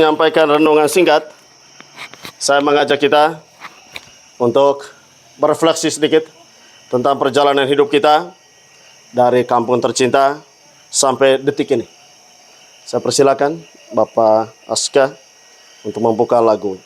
Menyampaikan renungan singkat, saya mengajak kita untuk berefleksi sedikit tentang perjalanan hidup kita dari kampung tercinta sampai detik ini. Saya persilakan Bapak Aska untuk membuka lagu.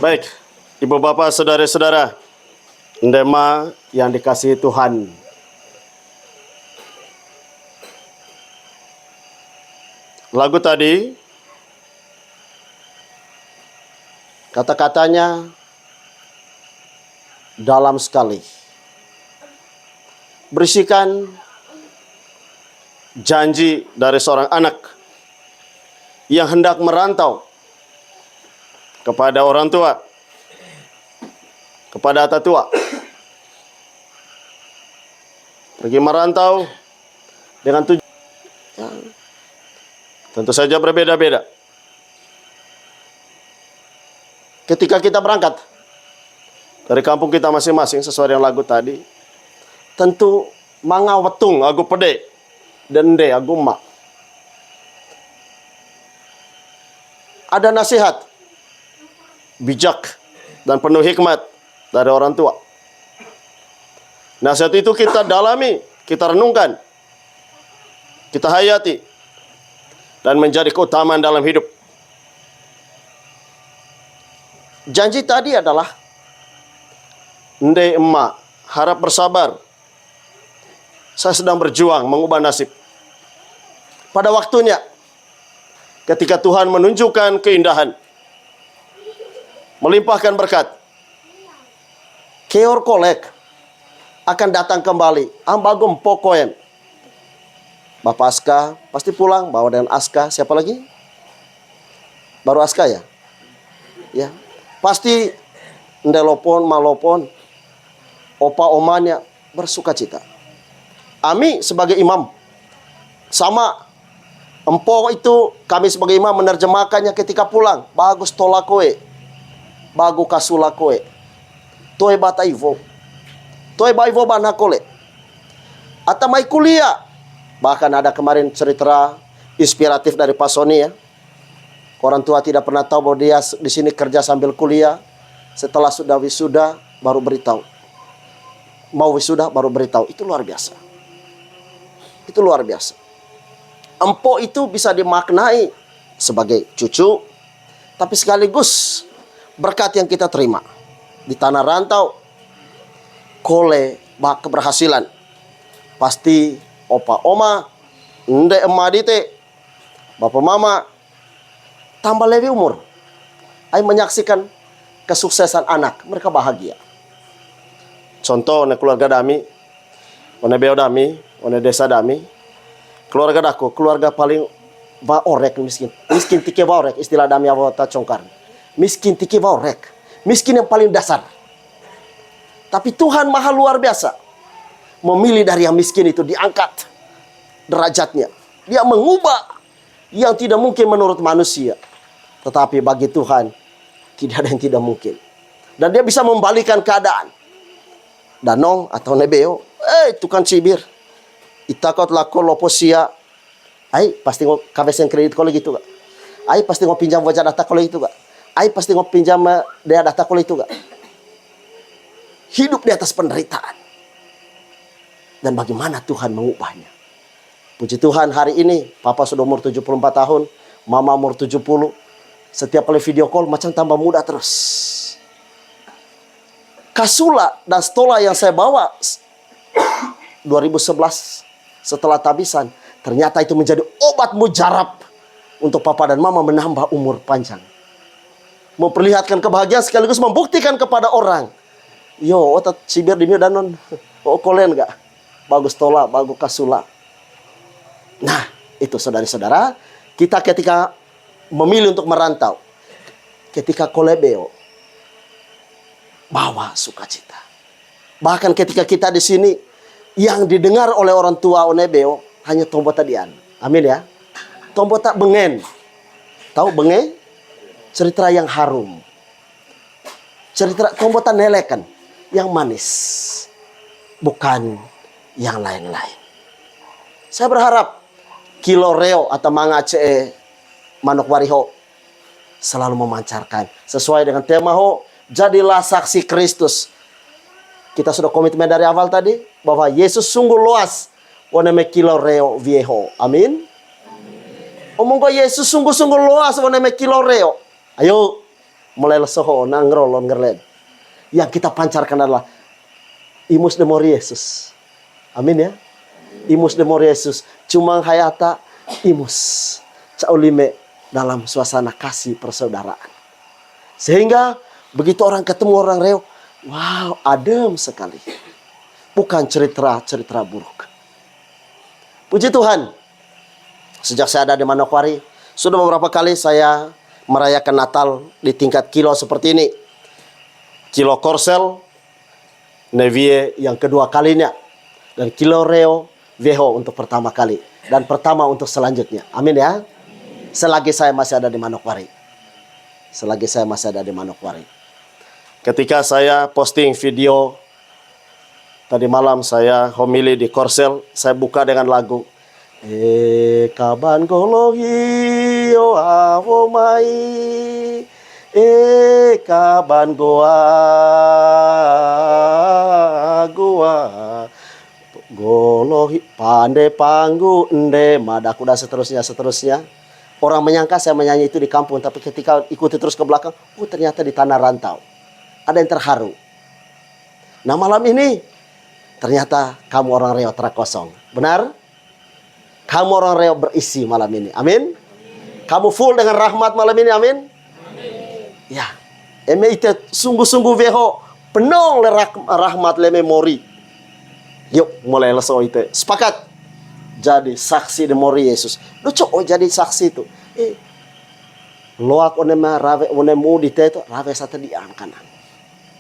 Baik, Ibu Bapak, Saudara-saudara, Ndema yang dikasihi Tuhan. Lagu tadi, kata-katanya dalam sekali. Berisikan janji dari seorang anak yang hendak merantau kepada orang tua, kepada tata tua. Pergi merantau dengan tujuan tentu saja berbeda-beda. Ketika kita berangkat dari kampung kita masing-masing sesuai dengan lagu tadi, tentu manga wetung agu pede dan de agu mak. Ada nasihat bijak dan penuh hikmat dari orang tua. Nasihat itu kita dalami, kita renungkan. kita hayati dan menjadi keutamaan dalam hidup. Janji tadi adalah ndai emak, harap bersabar. Saya sedang berjuang mengubah nasib. Pada waktunya, ketika Tuhan menunjukkan keindahan, melimpahkan berkat, keor kolek akan datang kembali. Ambagum pokoen. Bapak Aska pasti pulang bawa dengan Aska. Siapa lagi? Baru Aska ya? Ya. Pasti ndelopon, malopon, opa omanya bersuka cita. Ami sebagai imam sama. Empo itu kami sebagai imam menerjemahkannya ketika pulang. Bagus tolakoe. Bagus kasulakoe. Toe bata ivo. Toe ba ivo banakole. Atamai kuliah. Bahkan ada kemarin cerita inspiratif dari Pak Sony ya. Orang tua tidak pernah tahu bahwa dia di sini kerja sambil kuliah. Setelah sudah wisuda baru beritahu. Mau wisuda baru beritahu. Itu luar biasa. Itu luar biasa. Empo itu bisa dimaknai sebagai cucu, tapi sekaligus berkat yang kita terima di tanah rantau. Kole bak keberhasilan. Pasti opa oma, nde emadite, bapak mama tambah lebih umur. Ay menyaksikan kesuksesan anak, mereka bahagia. Contoh ne keluarga dami, one beo dami, one desa dami, keluarga daku, keluarga paling ba orek miskin. Miskin tike ba orek, istilah dami awata congkar. Miskin tike ba orek. Miskin yang paling dasar. Tapi Tuhan maha luar biasa. Memilih dari yang miskin itu, diangkat derajatnya. Dia mengubah yang tidak mungkin menurut manusia. Tetapi bagi Tuhan tidak ada yang tidak mungkin. Dan dia bisa membalikan keadaan. Danong atau nebeo, tukang cibir. Itakot lako loposia. Ay, pasti ngop kabesen kredit kalau gitu gak? Ay, pasti ngop pinjam wajah data kalau itu gak? Ay, pasti ngop pinjam daya data kalau itu gak? Hidup di atas penderitaan. Dan bagaimana Tuhan mengubahnya. Puji Tuhan hari ini, Papa sudah umur 74 tahun, Mama umur 70. Setiap kali video call macam tambah muda terus. Kasula dan stola yang saya bawa 2011 setelah tabisan, ternyata itu menjadi obat mujarab untuk Papa dan Mama menambah umur panjang. Memperlihatkan kebahagiaan sekaligus membuktikan kepada orang. Yo, otak sibir di danon. Oh, kolen gak? Bagus tola, bagus kasula. Nah, itu saudara-saudara, kita ketika memilih untuk merantau, ketika kolebeo, bawa sukacita. Bahkan ketika kita di sini, yang didengar oleh orang tua onebeo hanya tombota dian. Amin ya. Tombota bengen. Tahu bengen? Cerita yang harum. Cerita tombota nelekan yang manis. Bukan yang lain-lain. Saya berharap Kiloreo atau Mangace Manuk Wariho selalu memancarkan sesuai dengan tema ho, jadilah saksi Kristus. Kita sudah komitmen dari awal tadi bahwa Yesus sungguh luas. Oneme Kiloreo viejo. Amin. Omong ko Yesus sungguh-sungguh luas oneme Kiloreo. Ayo mulai lesoho nangrolon ngerlen. Yang kita pancarkan adalah imus demor Yesus. Amin ya. Imus demor Yesus. Cuma hayata imus. Caulime dalam suasana kasih persaudaraan. Sehingga begitu orang ketemu orang reo, wow, adem sekali. Bukan cerita buruk. Puji Tuhan. Sejak saya ada di Manokwari, sudah beberapa kali saya merayakan Natal di tingkat kilo seperti ini. Kilo Korsel, Nevie yang kedua kalinya. Dan Kilo Reo Veho untuk pertama kali. Dan pertama untuk selanjutnya. Amin ya. Selagi saya masih ada di Manokwari. Selagi saya masih ada di Manokwari. Ketika saya posting video tadi malam saya homili di Korsel, saya buka dengan lagu kaban gologi o avomai kaban goa Olohi pandai panggu ende madaku dan seterusnya. Orang menyangka saya menyanyi itu di kampung, tapi ketika ikuti terus ke belakang, ternyata di tanah rantau. Ada yang terharu. Nah malam ini ternyata kamu orang Riau terkosong. Benar? Kamu orang Riau berisi malam ini. Amin. Kamu full dengan rahmat malam ini. Amin. Ya. Eme itu sungguh-sungguh veho penuh le rahmat le memori. Yuk mulai leso itu. Sepakat. Jadi saksi di mori Yesus. Lucu jadi saksi itu. Loak onema rave onemu di itu rave satu di kanan.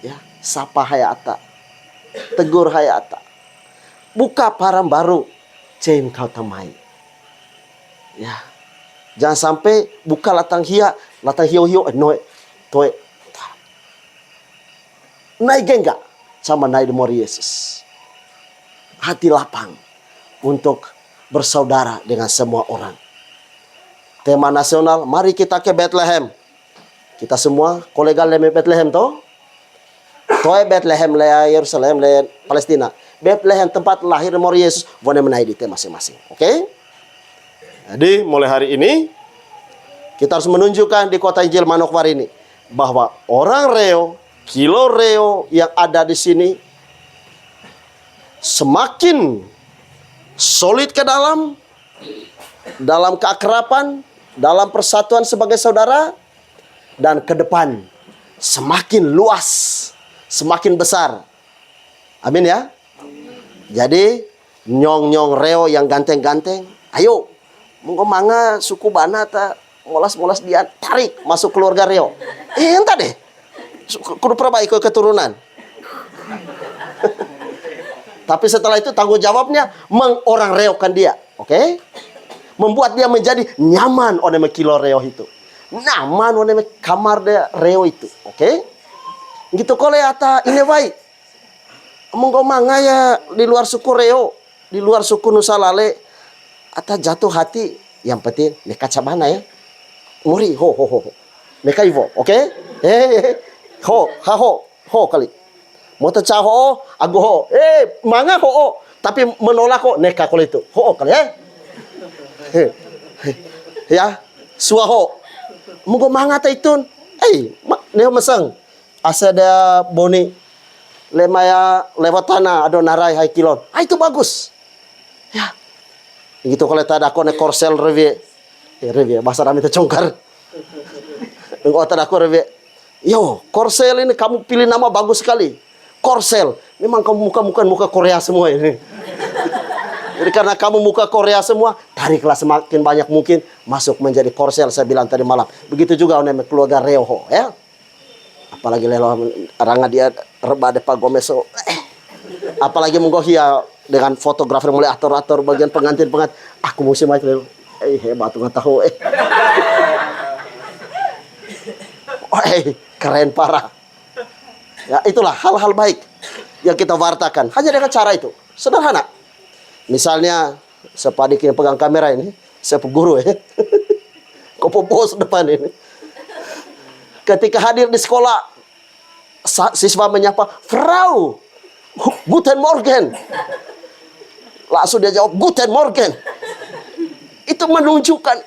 Ya, sapa hayata. Tegur hayata. Buka param baru. Cem kau tamai. Ya. Jangan sampai buka latang hio noe toe. Naik enggak sama naik di mori Yesus. Hati lapang untuk bersaudara dengan semua orang. Tema nasional, mari kita ke Bethlehem. Kita semua kolega leme Bethlehem toh? Toh Bethlehem le Yerusalem le Palestina. Bethlehem tempat lahir mori Yesus, boleh menaik di tema masing-masing. Oke? Jadi mulai hari ini kita harus menunjukkan di kota Injil Manokwari ini bahwa orang Reo, kilo Reo yang ada di sini semakin solid ke dalam keakraban, dalam persatuan sebagai saudara, dan ke depan semakin luas, semakin besar. Amin ya. Jadi nyong Reo yang ganteng-ganteng, ayo monggo mangga suku bana ta molas dia tarik masuk keluarga Reo. Entah deh. Kudu perbaiki keturunan. Tapi setelah itu tanggung jawabnya mengorang reokan dia. Oke? Membuat dia menjadi nyaman oleh kilo reo itu. Nyaman oleh kamar dia reo itu. Oke? Gitu kole ata ini baik. Monggo mangga ya di luar suku reo, di luar suku Nusa Lale ata jatuh hati. Yang penting neka cabana ya. Muri ho. Neka ivo, oke? Ho kali. Mau tercaho, aku ho. Mangga ho. Tapi menolak kok neka kalau itu. Ho kali ya. Ya, suaho. Monggo mangga ta itun. Neo meseng. Asa ada boni. Lemaya lewat tanah ado narai hai kilon. Itu bagus. Ya. Gitu kalau tada aku ne korsel revie. Revie bahasa kami tercongkar. Engkau tada aku revie. Yo, korsel ini kamu pilih nama bagus sekali. Korsel, memang kamu muka Korea semua ini. Jadi karena kamu muka Korea semua, tariklah semakin banyak mungkin masuk menjadi korsel. Saya bilang tadi malam. Begitu juga oleh keluarga Reoho, ya. Apalagi lelo aranga dia reba de pagomeso. Apalagi menggohia dengan fotografer mulai atur bagian pengantin. Aku musim aja lelo. Hebat nggak tahu. Keren parah. Ya, itulah hal-hal baik yang kita wartakan. Hanya dengan cara itu. Sederhana. Misalnya, sepadik yang pegang kamera ini, saya guru ya. Kopo bos depan ini. Ketika hadir di sekolah, siswa menyapa, Frau, Guten Morgen. Langsung dia jawab, Guten Morgen. Itu menunjukkan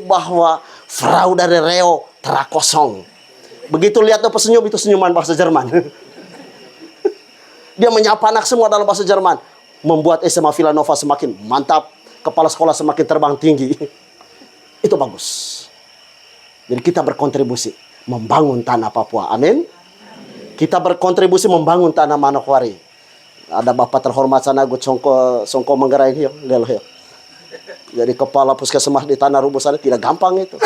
bahwa Frau dari Reo terakosong. Begitu lihat tuh pesenyum, itu senyuman bahasa Jerman. Dia menyapa anak semua dalam bahasa Jerman. Membuat SMA Villanova semakin mantap. Kepala sekolah semakin terbang tinggi. Itu bagus. Jadi kita berkontribusi membangun tanah Papua. Amin. Kita berkontribusi membangun tanah Manokwari. Ada Bapak terhormat sana, Gue Songko Manggarai ini. Jadi kepala puskesmas di Tanah Rubuh sana tidak gampang itu.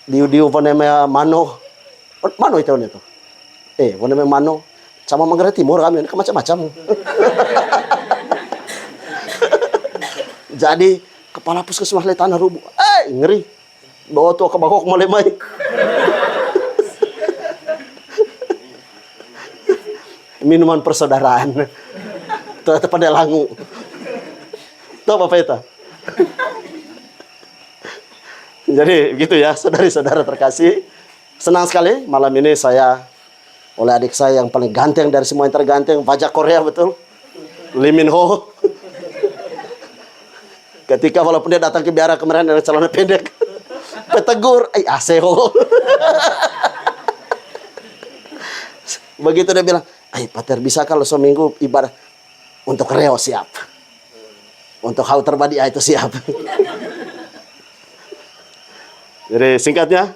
Diu vanema mano. Mano itu itu. Vanema mano. Sama Manggarai Timur kami ini macam-macam. Jadi kepala puskesmas di Tanah Rubuh. Ngeri. Bawa tuh ke bawah mulai main. Minuman persaudaraan. Itu pada langu. Tahu apa itu? Jadi gitu ya, saudari-saudara terkasih. Senang sekali malam ini saya oleh adik saya yang paling ganteng dari semua yang terganteng, pajak Korea betul. Lee Min Ho. Ketika walaupun dia datang ke biara kemarin dengan celana pendek, petegur, aseho. Begitu dia bilang, Pater, bisa kalau seminggu ibadah untuk reo siap. Untuk hau terbadi itu siap. Jadi singkatnya,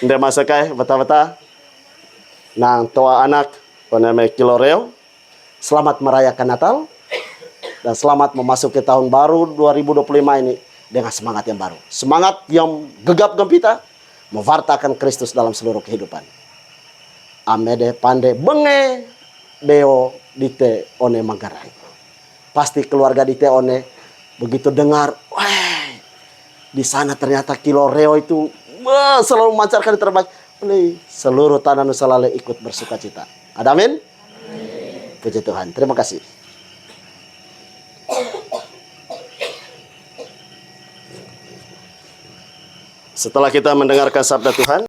nda masakai bata-bata nang toa anak pename kilo reo. Selamat merayakan Natal dan selamat memasuki tahun baru 2025 ini dengan semangat yang baru. Semangat yang gegap gempita mewartakan Kristus dalam seluruh kehidupan. Amede pande benge deo dite one Manggarai. Pasti keluarga dite one begitu dengar, wah, di sana ternyata kilo reo itu selalu memancarkan yang terbaik. Seluruh tanah Nusa Lale ikut bersuka cita. Ada amin? Puji Tuhan. Terima kasih. Setelah kita mendengarkan sabda Tuhan,